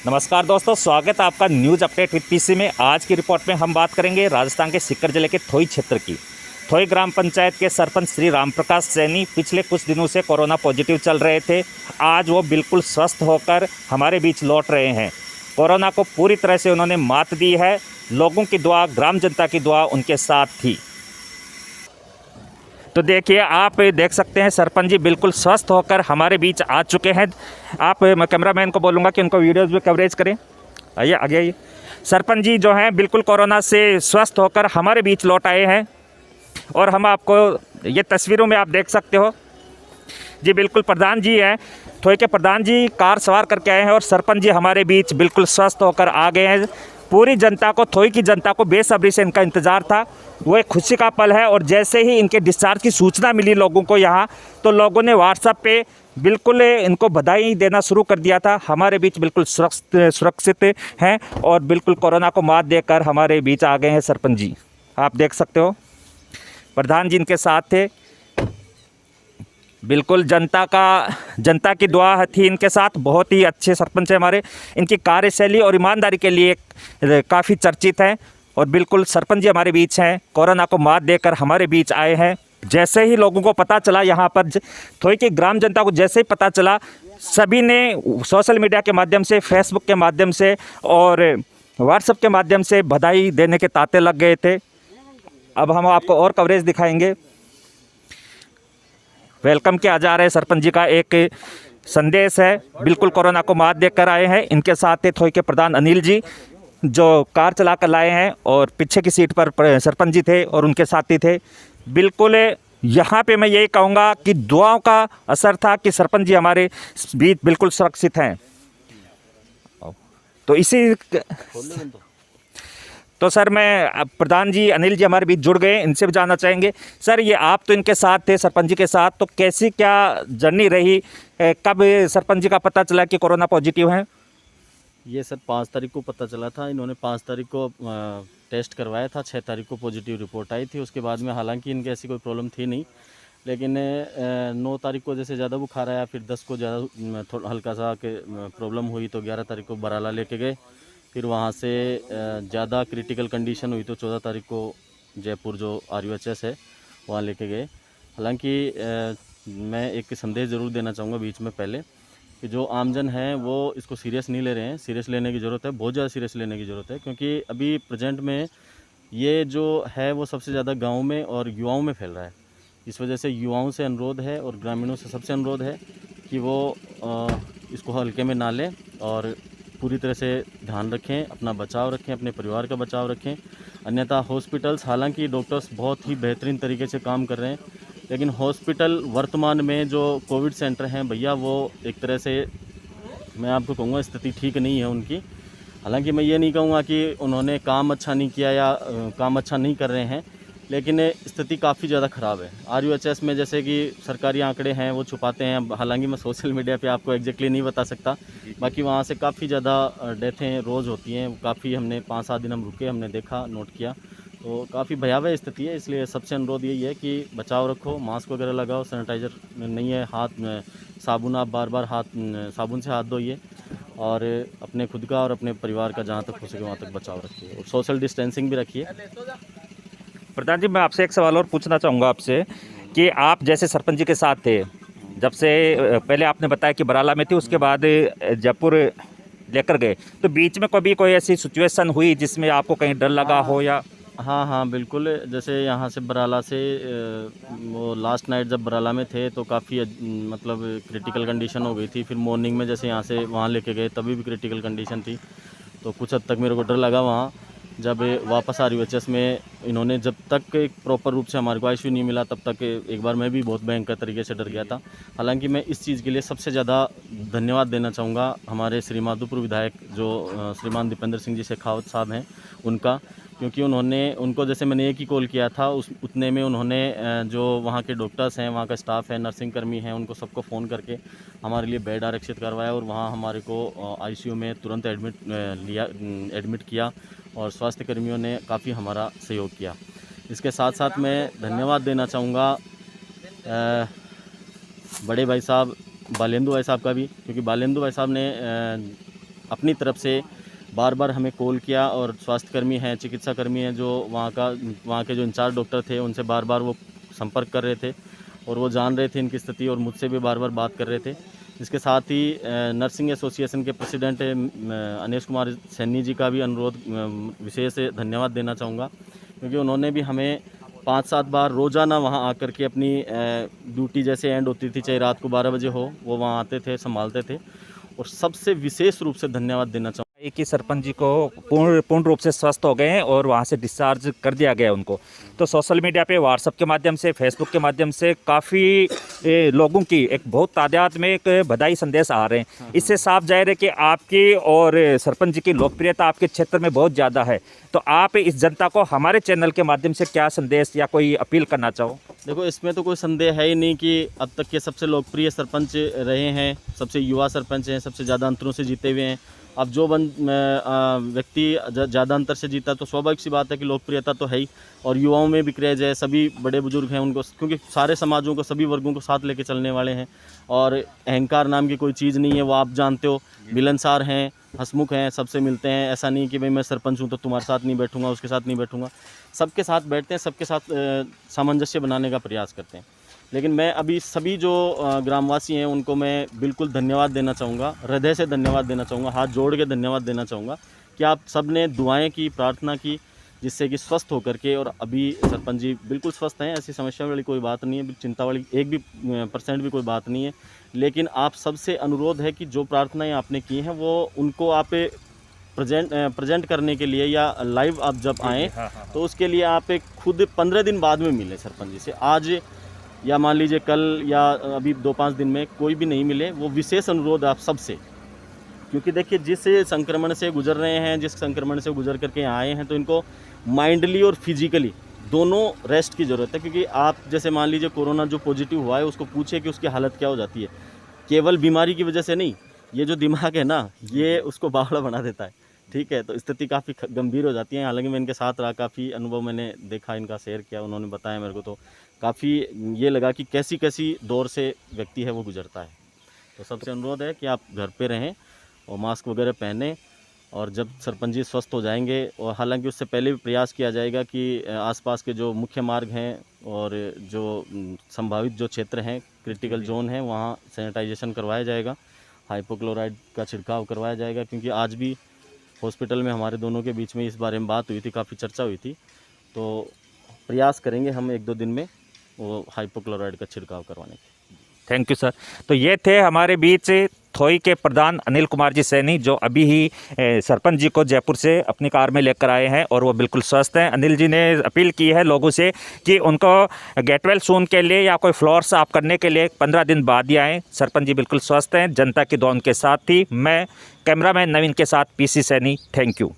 नमस्कार दोस्तों, स्वागत है आपका न्यूज़ अपडेट विद पीसी में। आज की रिपोर्ट में हम बात करेंगे राजस्थान के सीकर जिले के थोई क्षेत्र की। थोई ग्राम पंचायत के सरपंच श्री रामप्रकाश सैनी पिछले कुछ दिनों से कोरोना पॉजिटिव चल रहे थे। आज वो बिल्कुल स्वस्थ होकर हमारे बीच लौट रहे हैं। कोरोना को पूरी तरह से उन्होंने मात दी है। लोगों की दुआ, ग्राम जनता की दुआ उनके साथ थी। तो देखिए, आप देख सकते हैं सरपंच जी बिल्कुल स्वस्थ होकर हमारे बीच आ चुके हैं। आप, मैं कैमरामैन को बोलूँगा कि उनको वीडियोज़ भी कवरेज करें। आइए आगे आइए। सरपंच जी जो हैं बिल्कुल कोरोना से स्वस्थ होकर हमारे बीच लौट आए हैं और हम आपको ये तस्वीरों में आप देख सकते हो जी। बिल्कुल प्रधान जी हैं, थोई के प्रधान जी कार सवार करके आए हैं और सरपंच जी हमारे बीच बिल्कुल स्वस्थ होकर आ गए हैं। पूरी जनता को, थोई की जनता को बेसब्री से इनका इंतज़ार था। वो एक खुशी का पल है। और जैसे ही इनके डिस्चार्ज की सूचना मिली लोगों को यहाँ, तो लोगों ने व्हाट्सएप पे बिल्कुल इनको बधाई देना शुरू कर दिया था। हमारे बीच बिल्कुल सुरक्षित हैं और बिल्कुल कोरोना को मात देकर हमारे बीच आ गए हैं सरपंच जी। आप देख सकते हो प्रधान जी इनके साथ थे। बिल्कुल जनता की दुआ थी इनके साथ। बहुत ही अच्छे सरपंच हैं हमारे। इनकी कार्यशैली और ईमानदारी के लिए काफ़ी चर्चित हैं। और बिल्कुल सरपंच जी हमारे बीच हैं, कोरोना को मात देकर हमारे बीच आए हैं। जैसे ही लोगों को पता चला, यहाँ पर थोई की ग्राम जनता को जैसे ही पता चला, सभी ने सोशल मीडिया के माध्यम से, फेसबुक के माध्यम से और व्हाट्सएप के माध्यम से बधाई देने के तांते लग गए थे। अब हम आपको और कवरेज दिखाएंगे। वेलकम किया जा रहा है। सरपंच जी का एक संदेश है। बिल्कुल कोरोना को मात देकर आए हैं। इनके साथ थे थोई के प्रधान अनिल जी, जो कार चला कर लाए हैं, और पीछे की सीट पर सरपंच जी थे और उनके साथी थे। बिल्कुल यहाँ पे मैं यही कहूँगा कि दुआओं का असर था कि सरपंच जी हमारे बीच बिल्कुल सुरक्षित हैं। तो इसी तो सर, मैं प्रधान जी अनिल जी हमारे बीच जुड़ गए, इनसे भी जानना चाहेंगे। सर, ये आप तो इनके साथ थे, सरपंच जी के साथ, तो कैसी क्या जर्नी रही? कब सरपंच जी का पता चला कि कोरोना पॉजिटिव हैं? ये सर 5 तारीख को पता चला था। इन्होंने 5 तारीख को टेस्ट करवाया था। 6 तारीख को पॉजिटिव रिपोर्ट आई थी। उसके बाद में हालांकि इनकी ऐसी कोई प्रॉब्लम थी नहीं, लेकिन 9 तारीख को जैसे ज़्यादा बुखार आया, फिर 10 को ज़्यादा थोड़ा हल्का सा के प्रॉब्लम हुई, तो 11 तारीख को बराला लेके गए। फिर वहाँ से ज़्यादा क्रिटिकल कंडीशन हुई तो 14 तारीख को जयपुर जो RUHS है वहाँ लेके गए। हालांकि मैं एक संदेश ज़रूर देना चाहूँगा बीच में पहले, कि जो आमजन है वो इसको सीरियस नहीं ले रहे हैं। सीरियस लेने की ज़रूरत है, बहुत ज़्यादा सीरियस लेने की ज़रूरत है, क्योंकि अभी प्रेजेंट में ये जो है वो सबसे ज़्यादा गाँव में और युवाओं में फैल रहा है। इस वजह से युवाओं से अनुरोध है और ग्रामीणों से सबसे अनुरोध है कि वो इसको हल्के में ना लें और पूरी तरह से ध्यान रखें, अपना बचाव रखें, अपने परिवार का बचाव रखें। अन्यथा हॉस्पिटल्स, हालांकि डॉक्टर्स बहुत ही बेहतरीन तरीके से काम कर रहे हैं, लेकिन हॉस्पिटल वर्तमान में जो कोविड सेंटर हैं भैया, वो एक तरह से मैं आपको कहूँगा स्थिति ठीक नहीं है उनकी। हालांकि मैं ये नहीं कहूँगा कि उन्होंने काम अच्छा नहीं किया या काम अच्छा नहीं कर रहे हैं, लेकिन स्थिति काफ़ी ज़्यादा ख़राब है। RUHS में जैसे कि सरकारी आंकड़े हैं वो छुपाते हैं, हालांकि मैं सोशल मीडिया पे आपको एग्जैक्टली नहीं बता सकता। बाकी वहाँ से काफ़ी ज़्यादा डेथें रोज़ होती हैं। काफ़ी हमने 5-7 दिन हम रुके, हमने देखा, नोट किया, तो काफ़ी भयावह स्थिति है। इसलिए सबसे अनुरोध यही है कि बचाव रखो, मास्क वगैरह लगाओ, सैनिटाइज़र नहीं है, हाथ में साबुन, आप बार बार हाथ साबुन से हाथ धोइए, और अपने खुद का और अपने परिवार का जहाँ तक हो सके वहाँ तक बचाव रखिए, और सोशल डिस्टेंसिंग भी रखिए। प्रधान जी, मैं आपसे एक सवाल और पूछना चाहूँगा आपसे कि आप जैसे सरपंच जी के साथ थे, जब से पहले आपने बताया कि बराला में थे, उसके बाद जयपुर लेकर गए, तो बीच में कभी कोई ऐसी सिचुएशन हुई जिसमें आपको कहीं डर लगा हो? या हाँ बिल्कुल। जैसे यहाँ से बराला से वो लास्ट नाइट जब बराला में थे तो काफ़ी मतलब क्रिटिकल कंडीशन हो गई थी। फिर मॉर्निंग में जैसे यहाँ से वहाँ लेके गए तभी भी क्रिटिकल कंडीशन थी, तो कुछ हद तक मेरे को डर लगा वहाँ। जब वापस RUHS में इन्होंने, जब तक एक प्रॉपर रूप से हमारे को ICU नहीं मिला, तब तक एक बार मैं भी बहुत भयंकर तरीके से डर गया था। हालांकि मैं इस चीज़ के लिए सबसे ज़्यादा धन्यवाद देना चाहूँगा हमारे श्री माधोपुर विधायक जो श्रीमान दीपेंद्र सिंह जी शेखावत साहब हैं उनका, क्योंकि उनको जैसे मैंने एक ही कॉल किया था, उतने में उन्होंने जो वहाँ के डॉक्टर्स हैं, वहाँ का स्टाफ है, नर्सिंग कर्मी हैं, उनको सबको फ़ोन करके हमारे लिए बेड आरक्षित करवाया और वहाँ हमारे को ICU में तुरंत एडमिट किया, और स्वास्थ्य कर्मियों ने काफ़ी हमारा सहयोग किया। इसके साथ साथ मैं धन्यवाद देना चाहूँगा बड़े भाई साहब बालेंदु भाई साहब का भी, क्योंकि बालेंदु भाई साहब ने अपनी तरफ से बार बार हमें कॉल किया, और स्वास्थ्यकर्मी हैं, चिकित्साकर्मी हैं जो वहाँ के जो इंचार्ज डॉक्टर थे, उनसे बार बार वो संपर्क कर रहे थे और वो जान रहे थे इनकी स्थिति, और मुझसे भी बार बार बात कर रहे थे। इसके साथ ही नर्सिंग एसोसिएशन के प्रेसिडेंट अनिश कुमार सैनी जी का भी अनुरोध विशेष धन्यवाद देना चाहूँगा, क्योंकि उन्होंने भी हमें 5-7 बार रोज़ाना वहाँ आकर के अपनी ड्यूटी जैसे एंड होती थी, चाहे रात को 12 बजे हो, वो वहाँ आते थे, संभालते थे। और सबसे विशेष रूप से धन्यवाद देना चाहूँगा कि सरपंच जी को पूर्ण रूप से स्वस्थ हो गए हैं और वहाँ से डिस्चार्ज कर दिया गया उनको। तो सोशल मीडिया पे व्हाट्सएप के माध्यम से, फेसबुक के माध्यम से काफ़ी लोगों की एक बहुत तादाद में एक बधाई संदेश आ रहे हैं। इससे साफ जाहिर है कि आपकी और सरपंच जी की लोकप्रियता आपके क्षेत्र में बहुत ज़्यादा है। तो आप इस जनता को हमारे चैनल के माध्यम से क्या संदेश या कोई अपील करना चाहो? देखो, इसमें तो कोई संदेह है ही नहीं कि अब तक के सबसे लोकप्रिय सरपंच रहे हैं, सबसे युवा सरपंच हैं, सबसे ज़्यादा अंतरों से जीते हुए हैं। अब जो व्यक्ति ज़्यादा अंतर से जीता तो स्वाभाविक सी बात है कि लोकप्रियता तो है ही, और युवाओं में भी क्रेज है, सभी बड़े बुजुर्ग हैं उनको, क्योंकि सारे समाजों को, सभी वर्गों को साथ लेके चलने वाले हैं, और अहंकार नाम की कोई चीज़ नहीं है, वो आप जानते हो। मिलनसार हैं, हंसमुख हैं, सबसे मिलते हैं। ऐसा नहीं कि भाई मैं सरपंच हूँ तो तुम्हारे साथ नहीं बैठूंगा, उसके साथ नहीं बैठूंगा, सबके साथ बैठते हैं, सबके साथ सामंजस्य बनाने का प्रयास करते हैं। लेकिन मैं अभी सभी जो ग्रामवासी हैं उनको मैं बिल्कुल धन्यवाद देना चाहूँगा, हृदय से धन्यवाद देना चाहूँगा, हाथ जोड़ के धन्यवाद देना चाहूँगा कि आप सब ने दुआएं की, प्रार्थना की, जिससे कि स्वस्थ होकर के, और अभी सरपंच जी बिल्कुल स्वस्थ हैं, ऐसी समस्या वाली कोई बात नहीं है, चिंता वाली 1% भी कोई बात नहीं है। लेकिन आप सबसे अनुरोध है कि जो प्रार्थनाएँ आपने की हैं वो उनको आप प्रेजेंट करने के लिए, या लाइव आप जब आएँ तो उसके लिए आप खुद 15 दिन बाद में मिलें सरपंच जी से। आज या मान लीजिए कल या अभी 2-5 दिन में कोई भी नहीं मिले, वो विशेष अनुरोध आप सबसे, क्योंकि देखिए जिस संक्रमण से गुजर रहे हैं, जिस संक्रमण से गुजर करके यहाँ आए हैं, तो इनको माइंडली और फिजिकली दोनों रेस्ट की ज़रूरत है। क्योंकि आप जैसे मान लीजिए कोरोना जो पॉजिटिव हुआ है उसको पूछे कि उसकी हालत क्या हो जाती है, केवल बीमारी की वजह से नहीं, ये जो दिमाग है ना, ये उसको बावड़ा बना देता है, ठीक है। तो स्थिति काफ़ी गंभीर हो जाती है। हालांकि मैं इनके साथ रहा, काफ़ी अनुभव मैंने देखा, इनका शेयर किया, उन्होंने बताया मेरे को, तो काफ़ी ये लगा कि कैसी कैसी दौर से व्यक्ति है वो गुजरता है। तो सबसे अनुरोध है कि आप घर पे रहें और मास्क वगैरह पहनें, और जब सरपंच जी स्वस्थ हो जाएंगे, और हालांकि उससे पहले भी प्रयास किया जाएगा कि आसपास के जो मुख्य मार्ग हैं और जो संभावित जो क्षेत्र हैं, क्रिटिकल जोन है, वहाँ सैनिटाइजेशन करवाया जाएगा, हाइपोक्लोराइड का छिड़काव करवाया जाएगा। क्योंकि आज भी हॉस्पिटल में हमारे दोनों के बीच में इस बारे में बात हुई थी, काफ़ी चर्चा हुई थी। तो प्रयास करेंगे हम 1-2 दिन में वो हाइपोक्लोराइड का छिड़काव करवाने की। Thank you sir. तो ये थे हमारे बीच थोई के प्रधान अनिल कुमार जी सैनी, जो अभी ही सरपंच जी को जयपुर से अपनी कार में लेकर आए हैं और वो बिल्कुल स्वस्थ हैं। अनिल जी ने अपील की है लोगों से कि उनको गेट वेल सून के लिए या कोई फ्लोर साफ करने के लिए 15 दिन बाद ही आएँ। सरपंच जी बिल्कुल स्वस्थ हैं, जनता की दुआ उनके साथ थी। मैं कैमरामैन नवीन के साथ PC सैनी, थैंक यू।